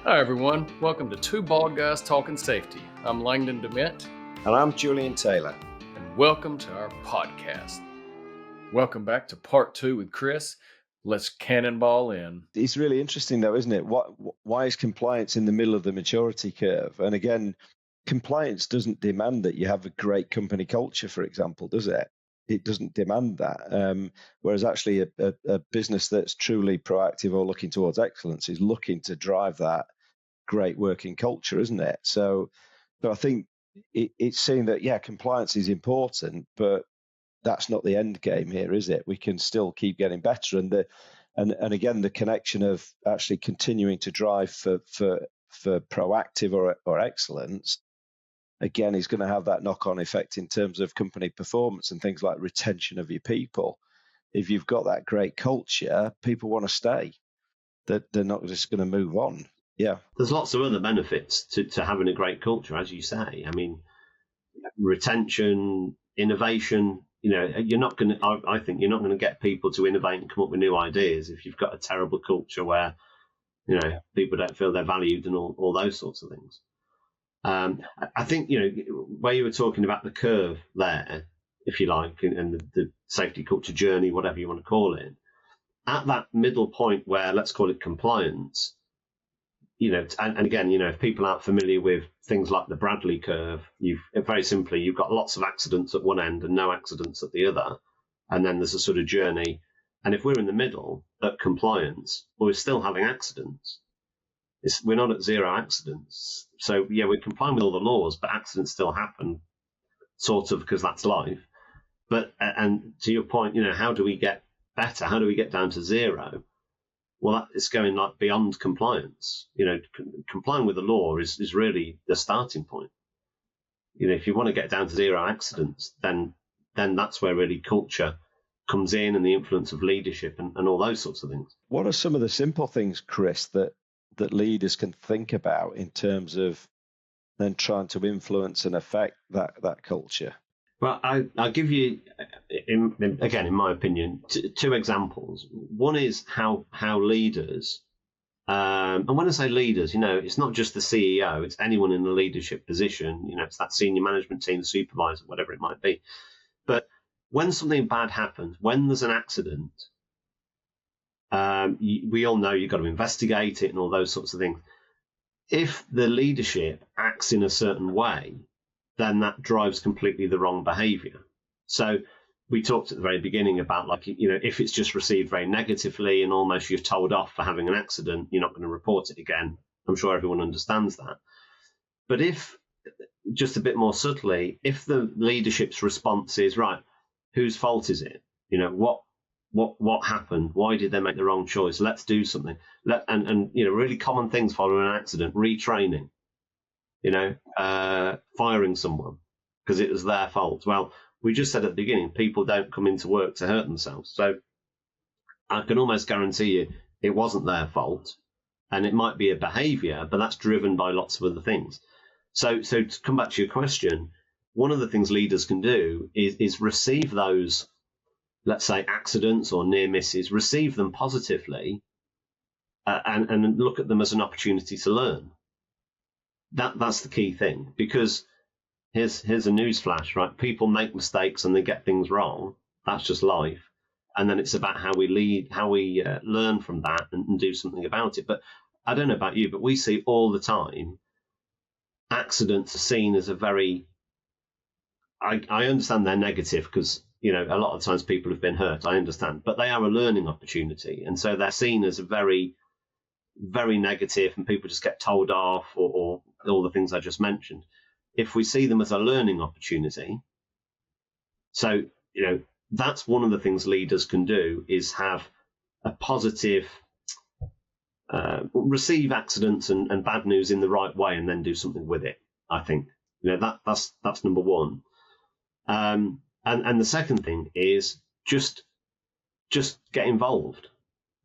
Hi everyone, welcome to Two Bald Guys Talking Safety. I'm Langdon DeMint. And I'm Julian Taylor. And welcome to our podcast. Welcome back to part 2 with Chris. Let's cannonball in. It's really interesting though, isn't it? Why is compliance in the middle of the maturity curve? And again, compliance doesn't demand that you have a great company culture, for example, does it? It doesn't demand that. Whereas actually a business that's truly proactive or looking towards excellence is looking to drive that great working culture, isn't it? So I think it's saying that, yeah, compliance is important, but that's not the end game here, is it? We can still keep getting better. And again, the connection of actually continuing to drive for proactive or excellence, again, is going to have that knock-on effect in terms of company performance and things like retention of your people. If you've got that great culture, people want to stay. That they're not just going to move on. Yeah. There's lots of other benefits to having a great culture, as you say. I mean, retention, innovation. You're not going to. I think you're not going to get people to innovate and come up with new ideas if you've got a terrible culture where, people don't feel they're valued and all those sorts of things. I think where you were talking about the curve there, if you like, and the safety culture journey, whatever you want to call it, at that middle point where, let's call it compliance. And again, if people aren't familiar with things like the Bradley curve, you've got lots of accidents at one end and no accidents at the other. And then there's a sort of journey. And if we're in the middle at compliance, we're still having accidents. We're not at zero accidents. So, yeah, we're complying with all the laws, but accidents still happen, sort of, because that's life. But, and to your point, how do we get better? How do we get down to zero? Well, it's going like beyond compliance. Complying with the law is really the starting point. If you want to get down to zero accidents, then that's where really culture comes in and the influence of leadership and all those sorts of things. What are some of the simple things, Chris, that leaders can think about in terms of then trying to influence and affect that culture? Well, I'll give you, again, in my opinion, two examples. One is how leaders, and when I say leaders, it's not just the CEO, it's anyone in the leadership position, it's that senior management team, the supervisor, whatever it might be. But when something bad happens, when there's an accident, we all know you've got to investigate it and all those sorts of things. If the leadership acts in a certain way, then that drives completely the wrong behavior. So we talked at the very beginning about, if it's just received very negatively and almost you're told off for having an accident, you're not going to report it again. I'm sure everyone understands that. But if, just a bit more subtly, if the leadership's response is, right, whose fault is it? What happened? Why did they make the wrong choice? Let's do something. And really common things following an accident, retraining. Firing someone because it was their fault. Well, we just said at the beginning, people don't come into work to hurt themselves. So I can almost guarantee you it wasn't their fault. And it might be a behavior, but that's driven by lots of other things. So to come back to your question, one of the things leaders can do is receive those, let's say, accidents or near misses, receive them positively and look at them as an opportunity to learn. That's the key thing, because here's a news flash, right? People make mistakes and they get things wrong. That's just life. And then it's about how we learn from that and do something about it. But I don't know about you, but we see all the time accidents are seen as a very, I understand they're negative because, a lot of times people have been hurt, I understand, but they are a learning opportunity. And so they're seen as a very, very negative and people just get told off or all the things I just mentioned. If we see them as a learning opportunity, so, that's one of the things leaders can do is have a positive, receive accidents and bad news in the right way and then do something with it. I think, that's number one. And the second thing is just get involved.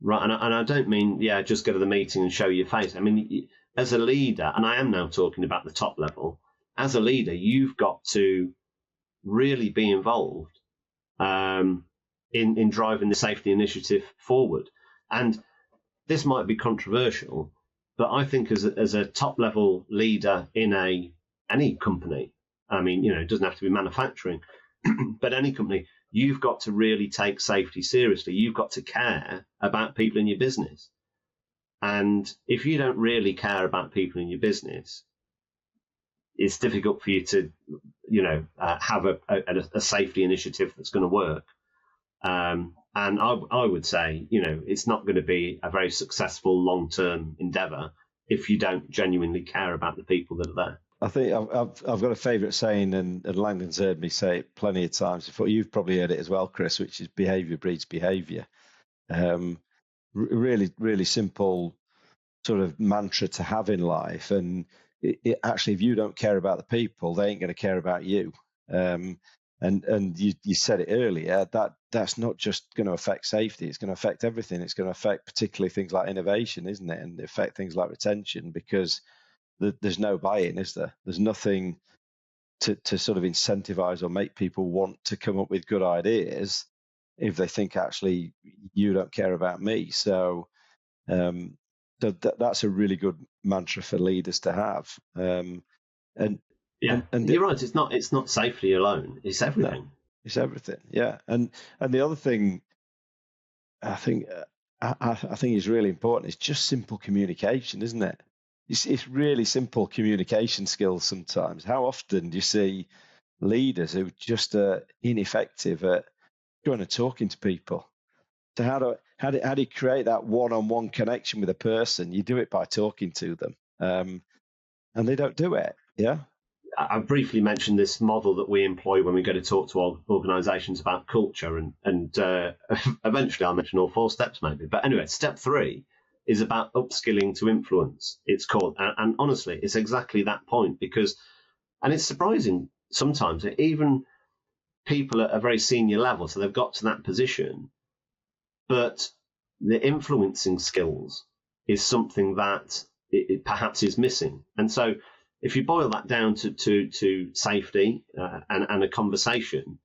Right, and I don't mean, just go to the meeting and show your face. I mean, as a leader, and I am now talking about the top level, as a leader, you've got to really be involved in driving the safety initiative forward. And this might be controversial, But I think as a top level leader in any company, I mean, it doesn't have to be manufacturing, but any company, you've got to really take safety seriously. You've got to care about people in your business. And if you don't really care about people in your business, it's difficult for you to, have a safety initiative that's going to work. And I would say, it's not going to be a very successful long-term endeavor if you don't genuinely care about the people that are there. I think I've got a favourite saying, and Langdon's heard me say it plenty of times before. You've probably heard it as well, Chris, which is behaviour breeds behaviour. Really, really simple sort of mantra to have in life. And actually, if you don't care about the people, they ain't going to care about you. And you said it earlier, that's not just going to affect safety, it's going to affect everything. It's going to affect particularly things like innovation, isn't it? And affect things like retention, because there's no buy-in, is there? There's nothing to sort of incentivize or make people want to come up with good ideas if they think actually you don't care about me. So that's a really good mantra for leaders to have. And you're right. It's not safety alone. It's everything. No, it's everything. Yeah. And the other thing I think is really important is just simple communication, isn't it? It's really simple communication skills sometimes. How often do you see leaders who just are ineffective at going and talking to people? So how do you create that one-on-one connection with a person? You do it by talking to them, and they don't do it. Yeah. I briefly mentioned this model that we employ when we go to talk to organisations about culture, and eventually I'll mention all 4 steps maybe. But anyway, step 3 is about upskilling to influence, it's called. And honestly, it's exactly that point, and it's surprising sometimes that even people at a very senior level, so they've got to that position, but the influencing skills is something that it perhaps is missing. And so if you boil that down to safety and a conversation,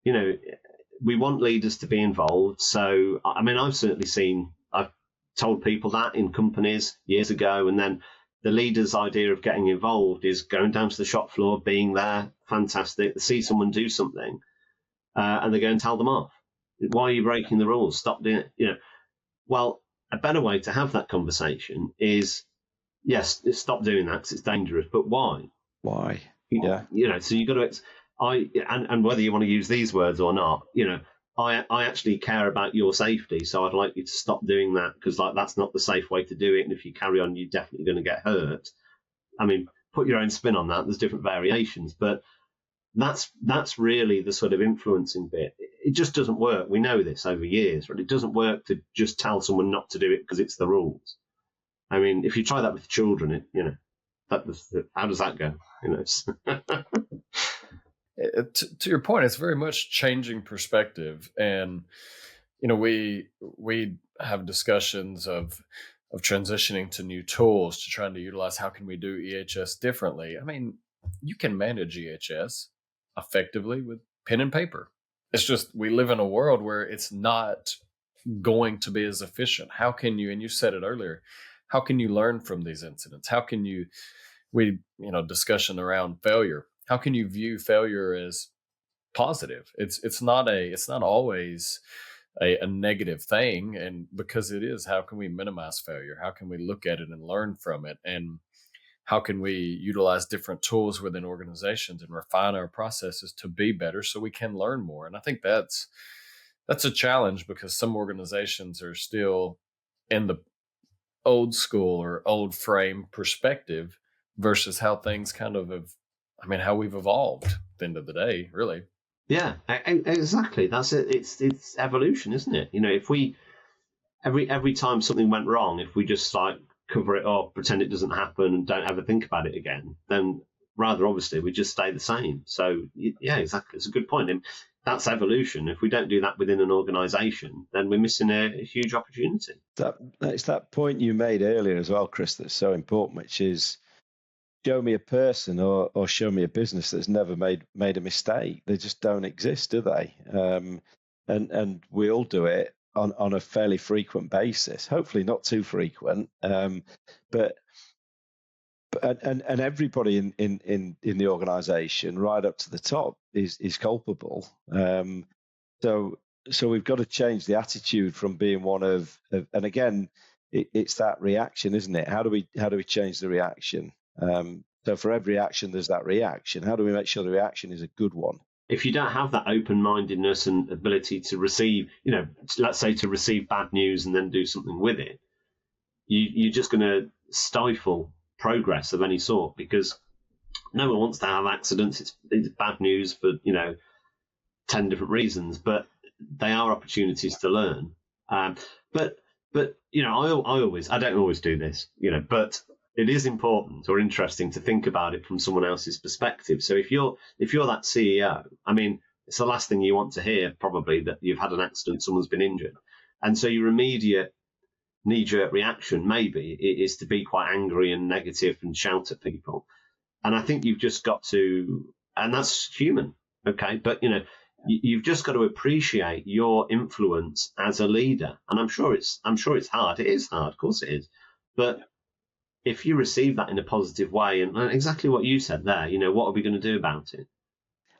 we want leaders to be involved. So, I mean, I've told people that in companies years ago, and then the leader's idea of getting involved is going down to the shop floor, being there, fantastic. They see someone do something, and they go and tell them off. Why are you breaking the rules? Stop doing it. Well, a better way to have that conversation is, yes, stop doing that because it's dangerous. But why? Why? Yeah. So you've got to. And whether you want to use these words or not, I actually care about your safety, so I'd like you to stop doing that, because that's not the safe way to do it. And if you carry on, you're definitely going to get hurt. I mean, put your own spin on that. There's different variations, but that's really the sort of influencing bit. It just doesn't work. We know this over years, right? It doesn't work to just tell someone not to do it because it's the rules. I mean, if you try that with children, how does that go? To your point, it's very much changing perspective. And, we have discussions of transitioning to new tools, to trying to utilize how can we do EHS differently. I mean, you can manage EHS effectively with pen and paper. It's just we live in a world where it's not going to be as efficient. How can you, and you said it earlier, how can you learn from these incidents? How can you, discussion around failure. How can you view failure as positive? It's not always a negative thing. And because it is, how can we minimize failure? How can we look at it and learn from it? And how can we utilize different tools within organizations and refine our processes to be better so we can learn more? And I think that's a challenge, because some organizations are still in the old school or old frame perspective versus how things kind of how we've evolved at the end of the day, really. Yeah, exactly. That's it. It's evolution, isn't it? If we every time something went wrong, if we just cover it up, pretend it doesn't happen, and don't ever think about it again, then rather obviously we just stay the same. So yeah, exactly. It's a good point. And that's evolution. If we don't do that within an organisation, then we're missing a huge opportunity. It's that point you made earlier as well, Chris, that's so important, which is show me a person or show me a business that's never made a mistake. They just don't exist, do they? And we all do it on a fairly frequent basis. Hopefully not too frequent, but everybody in the organisation, right up to the top, is culpable. So we've got to change the attitude from being one of and again, it's that reaction, isn't it? How do we change the reaction? So for every action, there's that reaction. How do we make sure the reaction is a good one? If you don't have that open-mindedness and ability to receive, let's say to receive bad news and then do something with it, you're just going to stifle progress of any sort, because no one wants to have accidents. It's bad news for 10 different reasons, but they are opportunities to learn. But I don't always do this, but it is important or interesting to think about it from someone else's perspective. So if you're that CEO, I mean, it's the last thing you want to hear, probably, that you've had an accident, someone's been injured. And so your immediate knee-jerk reaction maybe is to be quite angry and negative and shout at people. And I think you've just got to, and that's human, okay? But, you've just got to appreciate your influence as a leader. And I'm sure it's hard. It is hard, of course it is. But if you receive that in a positive way, and exactly what you said there, what are we going to do about it?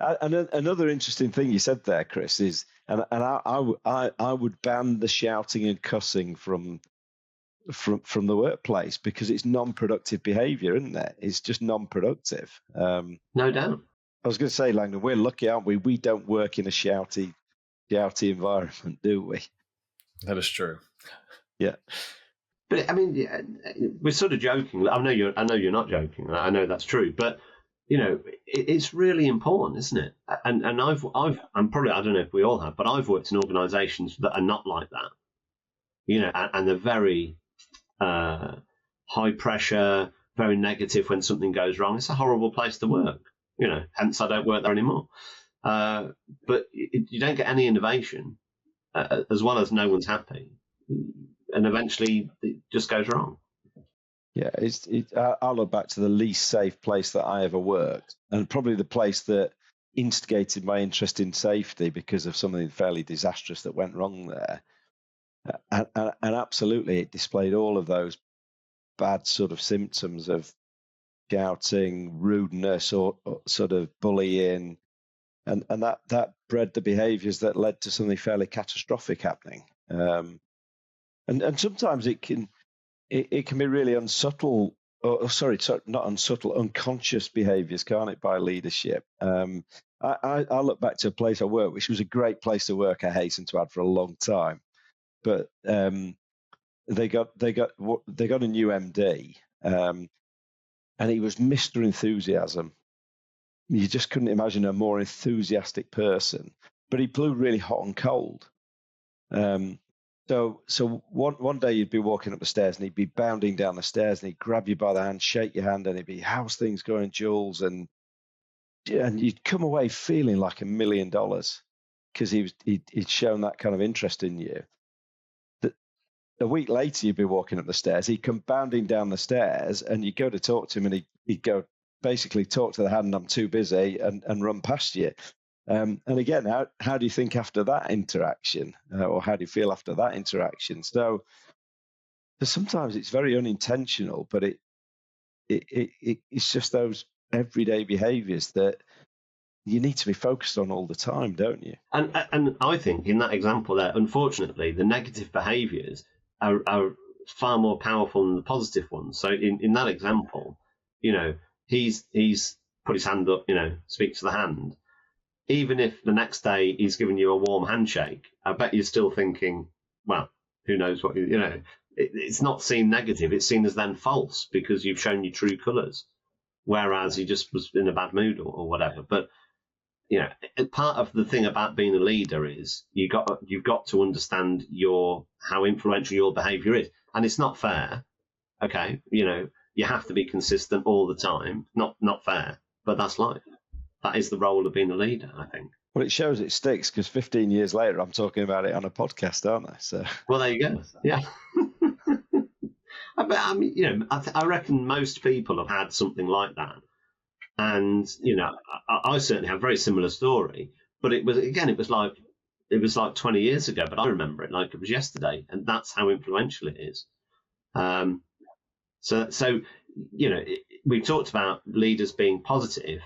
And another interesting thing you said there, Chris, is, and I would ban the shouting and cussing from the workplace, because it's non-productive behaviour, isn't it? It's just non-productive. No doubt. I was going to say, Langdon, we're lucky, aren't we? We don't work in a shouty environment, do we? That is true. Yeah. But I mean, we're sort of joking. I know you're not joking. I know that's true. But it's really important, isn't it? And I'm probably, I don't know if we all have, but I've worked in organisations that are not like that. And they're very high pressure, very negative when something goes wrong. It's a horrible place to work. Hence I don't work there anymore. But you don't get any innovation, as well as no one's happy. And eventually it just goes wrong. Yeah, I'll look back to the least safe place that I ever worked, and probably the place that instigated my interest in safety because of something fairly disastrous that went wrong there. And absolutely, it displayed all of those bad sort of symptoms of shouting, rudeness, or sort of bullying, and that bred the behaviours that led to something fairly catastrophic happening. And sometimes it can be really unsubtle, not unsubtle, unconscious behaviours, can't it, by leadership? I look back to a place I worked, which was a great place to work, I hasten to add, for a long time. But they got a new MD, and he was Mr. Enthusiasm. You just couldn't imagine a more enthusiastic person. But he blew really hot and cold. So one day you'd be walking up the stairs and he'd be bounding down the stairs and he'd grab you by the hand, shake your hand, and he'd be, "How's things going, Jules?" And you'd come away feeling like $1 million because he'd shown that kind of interest in you. A week later, you'd be walking up the stairs. He'd come bounding down the stairs, and you'd go to talk to him, and he'd go, basically, talk to the hand, "I'm too busy," and run past you. And again, how do you think after that interaction, or how do you feel after that interaction? So sometimes it's very unintentional, but it's just those everyday behaviours that you need to be focused on all the time, don't you? And I think in that example there, unfortunately, the negative behaviours are far more powerful than the positive ones. So in that example, he's put his hand up, speak to the hand. Even if the next day he's giving you a warm handshake, I bet you're still thinking, well, who knows what, it's not seen negative. It's seen as then false because you've shown your true colours, whereas he just was in a bad mood or whatever. But, part of the thing about being a leader is you've got to understand how influential your behaviour is. And it's not fair. Okay. You have to be consistent all the time. Not fair, but that's life. That is the role of being a leader, I think. Well, it shows it sticks because 15 years later, I'm talking about it on a podcast, aren't I? So. Well, there you go. Yeah. But I mean, I reckon most people have had something like that. And, I certainly have a very similar story. But it was like it was like 20 years ago, but I remember it like it was yesterday, and that's how influential it is. So we've talked about leaders being positive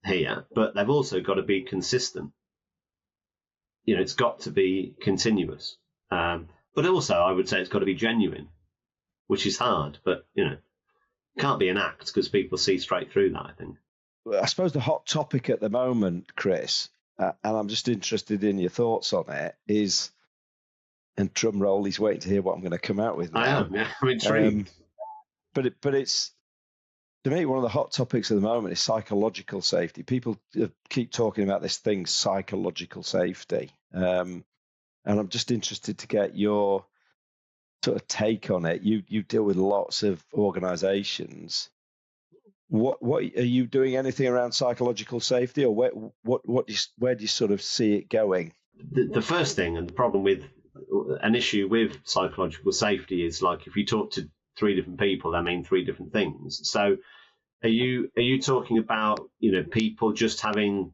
here, but they've also got to be consistent. It's got to be continuous. But also, I would say it's got to be genuine, which is hard, but, can't be an act because people see straight through that, I think. I suppose the hot topic at the moment, Chris, and I'm just interested in your thoughts on it, is, and drum roll, he's waiting to hear what I'm going to come out with now. I am, yeah, I'm intrigued. But it's, to me, one of the hot topics at the moment is psychological safety. People keep talking about this thing, psychological safety. And I'm just interested to get your sort of take on it. You deal with lots of organizations. What are you doing anything around psychological safety, or where do you sort of see it going? The first thing, and the problem with an issue with psychological safety, is like if you talk to 3 different people, they mean 3 different things. So are you talking about people just having,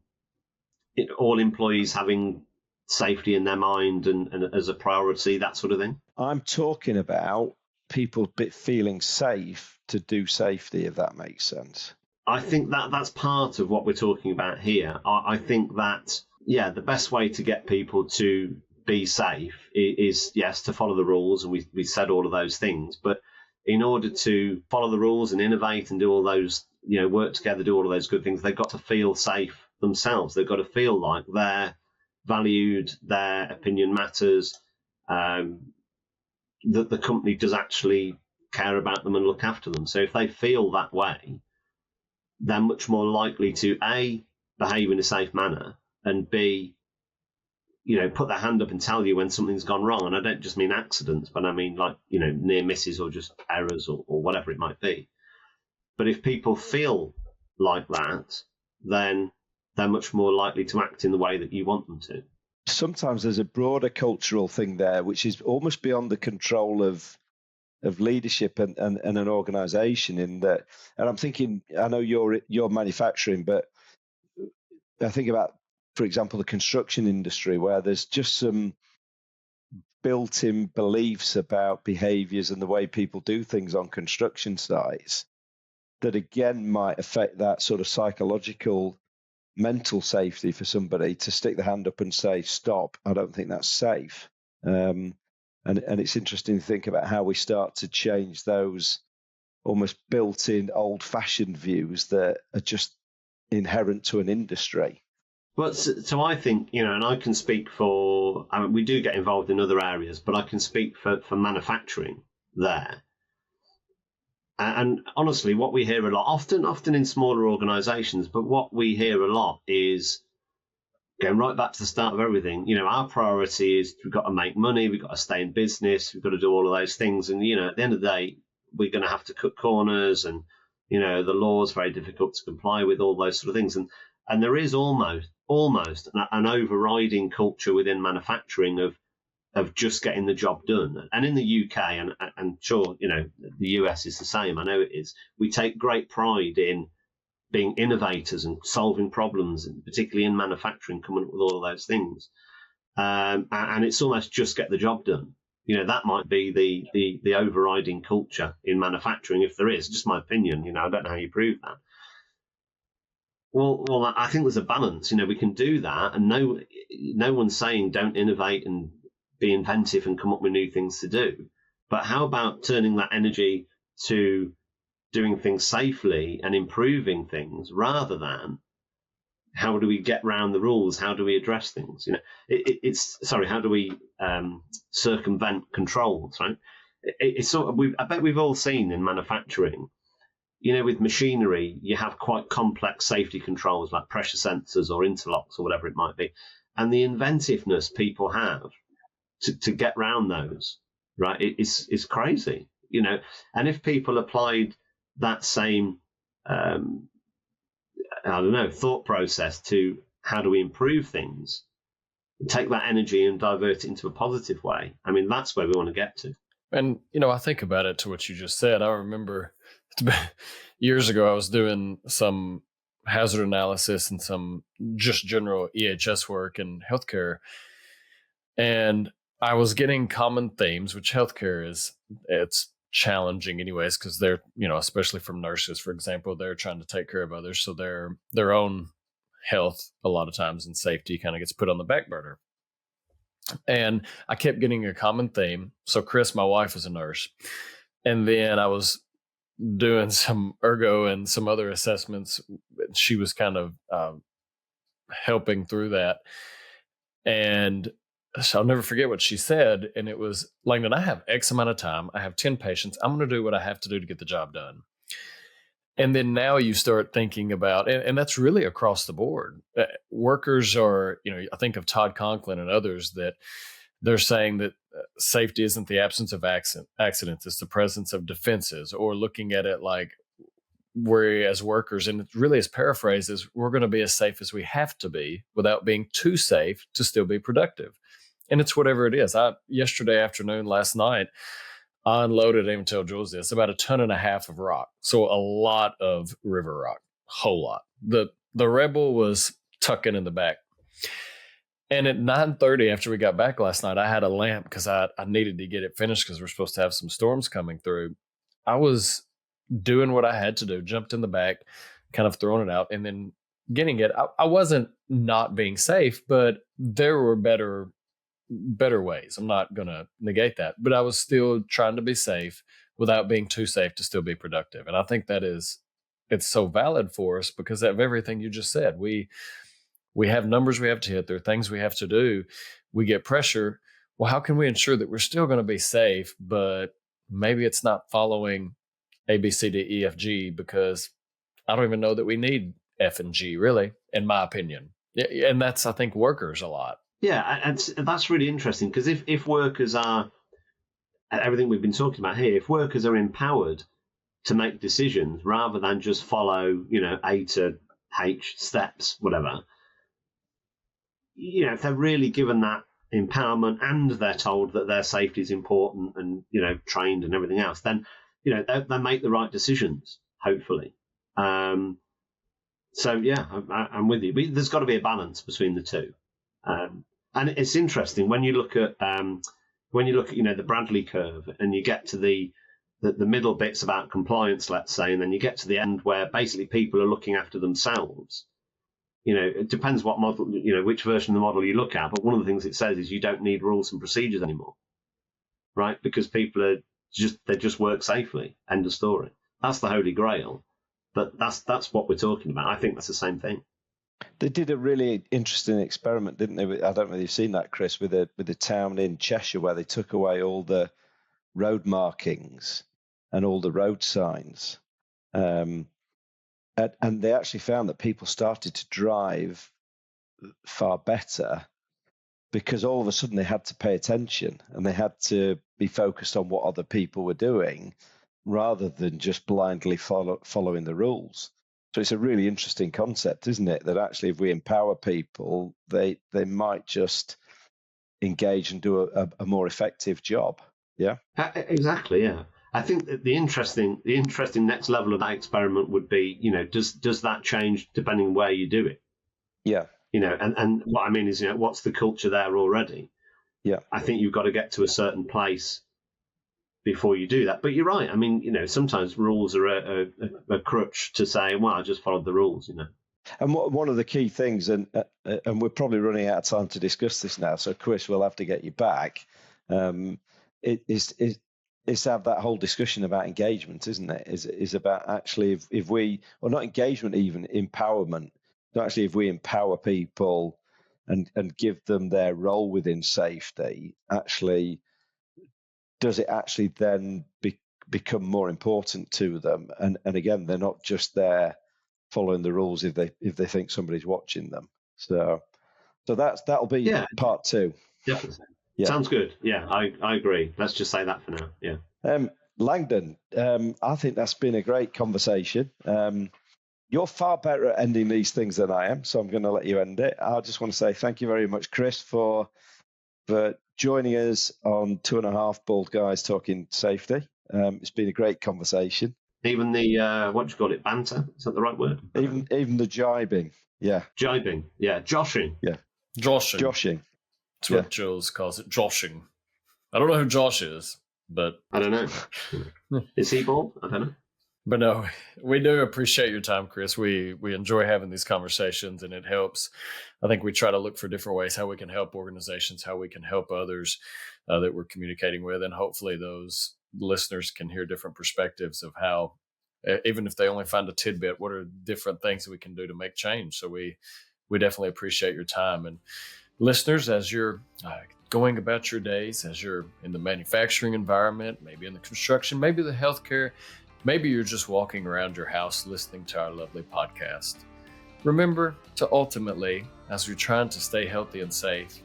all employees having safety in their mind and as a priority, that sort of thing? I'm talking about people feeling safe to do safety, if that makes sense. I think that's part of what we're talking about here. I think that, the best way to get people to be safe is, yes, to follow the rules. And we said all of those things. But in order to follow the rules and innovate and do all those, work together, do all of those good things, they've got to feel safe themselves. They've got to feel like they're valued, their opinion matters, that the company does actually care about them and look after them. So if they feel that way, they're much more likely to A, behave in a safe manner, and B, put their hand up and tell you when something's gone wrong. And I don't just mean accidents, but I mean like, near misses or just errors or whatever it might be. But if people feel like that, then they're much more likely to act in the way that you want them to. Sometimes there's a broader cultural thing there, which is almost beyond the control of leadership and an organization in that. And I'm thinking, I know you're manufacturing, but I think about, for example, the construction industry, where there's just some built-in beliefs about behaviors and the way people do things on construction sites that again might affect that sort of psychological mental safety for somebody to stick the hand up and say, stop, I don't think that's safe. And it's interesting to think about how we start to change those almost built-in old-fashioned views that are just inherent to an industry. Well, so I think, and I can speak for, we do get involved in other areas, but I can speak for manufacturing there. And honestly, what we hear a lot, often in smaller organizations, but what we hear a lot is, going right back to the start of everything, our priority is we've got to make money, we've got to stay in business, we've got to do all of those things. And, at the end of the day, we're going to have to cut corners and, the law is very difficult to comply with, all those sort of things. And there is almost an overriding culture within manufacturing of just getting the job done. And in the UK, and I'm sure, the US is the same, I know it is, we take great pride in being innovators and solving problems, and particularly in manufacturing, coming up with all of those things. And it's almost just get the job done. That might be the overriding culture in manufacturing, if there is, just my opinion. I don't know how you prove that. Well, I think there's a balance. We can do that, and no one's saying don't innovate and be inventive and come up with new things to do. But how about turning that energy to doing things safely and improving things, rather than how do we get around the rules? How do we address things? How do we circumvent controls? Right? It's sort of. I bet we've all seen in manufacturing. With machinery, you have quite complex safety controls like pressure sensors or interlocks or whatever it might be, and the inventiveness people have to get around those, right? It's crazy, And if people applied that same, thought process to how do we improve things, take that energy and divert it into a positive way, that's where we want to get to. And, I think about it to what you just said. I remember years ago, I was doing some hazard analysis and some just general EHS work in healthcare. And I was getting common themes, which healthcare it's challenging anyways, because they're, especially from nurses, for example, they're trying to take care of others. So their own health a lot of times and safety kind of gets put on the back burner. And I kept getting a common theme. So Chris, my wife, is a nurse. And then I was doing some ergo and some other assessments. She was kind of helping through that. And so I'll never forget what she said. And it was, Langdon, I have X amount of time. I have 10 patients. I'm going to do what I have to do to get the job done. And then now you start thinking about, and that's really across the board. Workers are, I think of Todd Conklin and others that they're saying that safety isn't the absence of accidents, it's the presence of defenses, or looking at it like we're as workers, and it really is paraphrased as we're going to be as safe as we have to be without being too safe to still be productive. And it's whatever it is. Yesterday afternoon, last night, I unloaded, I didn't even tell Jules this, about 1.5 tons of rock. So a lot of river rock, whole lot. The Rebel was tucking in the back. And at 9:30 after we got back last night, I had a lamp because I needed to get it finished because we're supposed to have some storms coming through. I was doing what I had to do, jumped in the back, kind of throwing it out, and then getting it. I wasn't not being safe, but there were better ways. I'm not going to negate that, but I was still trying to be safe without being too safe to still be productive. And I think it's so valid for us because of everything you just said. We have numbers we have to hit. There are things we have to do. We get pressure. Well, how can we ensure that we're still going to be safe, but maybe it's not following A, B, C, D, E, F, G, because I don't even know that we need F and G, really, in my opinion. And that's, I think, workers a lot. Yeah, and that's really interesting because if workers are, everything we've been talking about here, if workers are empowered to make decisions rather than just follow, A to H steps, whatever, if they're really given that empowerment and they're told that their safety is important and, trained and everything else, then, they make the right decisions, hopefully. So, yeah, I'm with you. But there's got to be a balance between the two. And it's interesting when you look at the Bradley curve and you get to the middle bits about compliance, let's say, and then you get to the end where basically people are looking after themselves. It depends what model, which version of the model you look at. But one of the things it says is you don't need rules and procedures anymore, right? Because people they just work safely. End of story. That's the holy grail. But that's what we're talking about. I think that's the same thing. They did a really interesting experiment, didn't they? I don't know if you've seen that, Chris, with a town in Cheshire where they took away all the road markings and all the road signs. And they actually found that people started to drive far better because all of a sudden they had to pay attention and they had to be focused on what other people were doing rather than just blindly following the rules. So it's a really interesting concept, isn't it? That actually, if we empower people, they might just engage and do a more effective job. Yeah, exactly. Yeah, I think that the interesting next level of that experiment would be, does that change depending on where you do it? Yeah. And what I mean is, what's the culture there already? Yeah. I think you've got to get to a certain place before you do that. But you're right. I mean, sometimes rules are a crutch to say, well, I just followed the rules, And one of the key things, and we're probably running out of time to discuss this now, so Chris, we'll have to get you back, is to have that whole discussion about engagement, isn't it? Is about actually if we, or not engagement, even empowerment. So actually, if we empower people and give them their role within safety, actually, does it actually then become more important to them? And again, they're not just there following the rules if they think somebody's watching them. So that'll be part 2. Definitely. Yeah. Sounds good. Yeah, I agree. Let's just say that for now. Yeah. Langdon, I think that's been a great conversation. You're far better at ending these things than I am, so I'm going to let you end it. I just want to say thank you very much, Chris, for joining us on 2.5 Bald Guys Talking Safety. It's been a great conversation. Even the, what do you call it, banter? Is that the right word? Even the jibing. Yeah. Jibing. Yeah. Joshing. Yeah. Joshing. It's what Jules calls it, joshing. I don't know who Josh is, but I don't know. Is he bald? I don't know. But no, we do appreciate your time, Chris. We enjoy having these conversations, and it helps. I think we try to look for different ways how we can help organizations, how we can help others that we're communicating with, and hopefully those listeners can hear different perspectives of how, even if they only find a tidbit, what are different things that we can do to make change. So we definitely appreciate your time. And listeners, as you're going about your days, as you're in the manufacturing environment, maybe in the construction, maybe the healthcare, maybe you're just walking around your house listening to our lovely podcast, remember to ultimately, as you're trying to stay healthy and safe,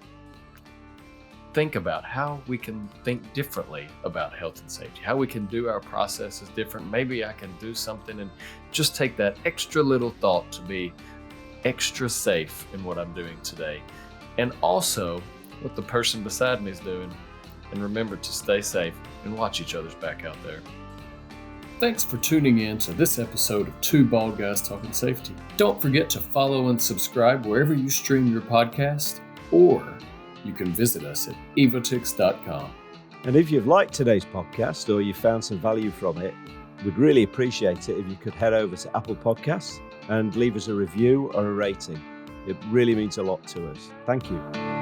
think about how we can think differently about health and safety, how we can do our processes different. Maybe I can do something and just take that extra little thought to be extra safe in what I'm doing today. And also what the person beside me is doing. And remember to stay safe and watch each other's back out there. Thanks for tuning in to this episode of Two Bald Guys Talking Safety. Don't forget to follow and subscribe wherever you stream your podcast, or you can visit us at evotix.com. And if you've liked today's podcast or you found some value from it, we'd really appreciate it if you could head over to Apple Podcasts and leave us a review or a rating. It really means a lot to us. Thank you.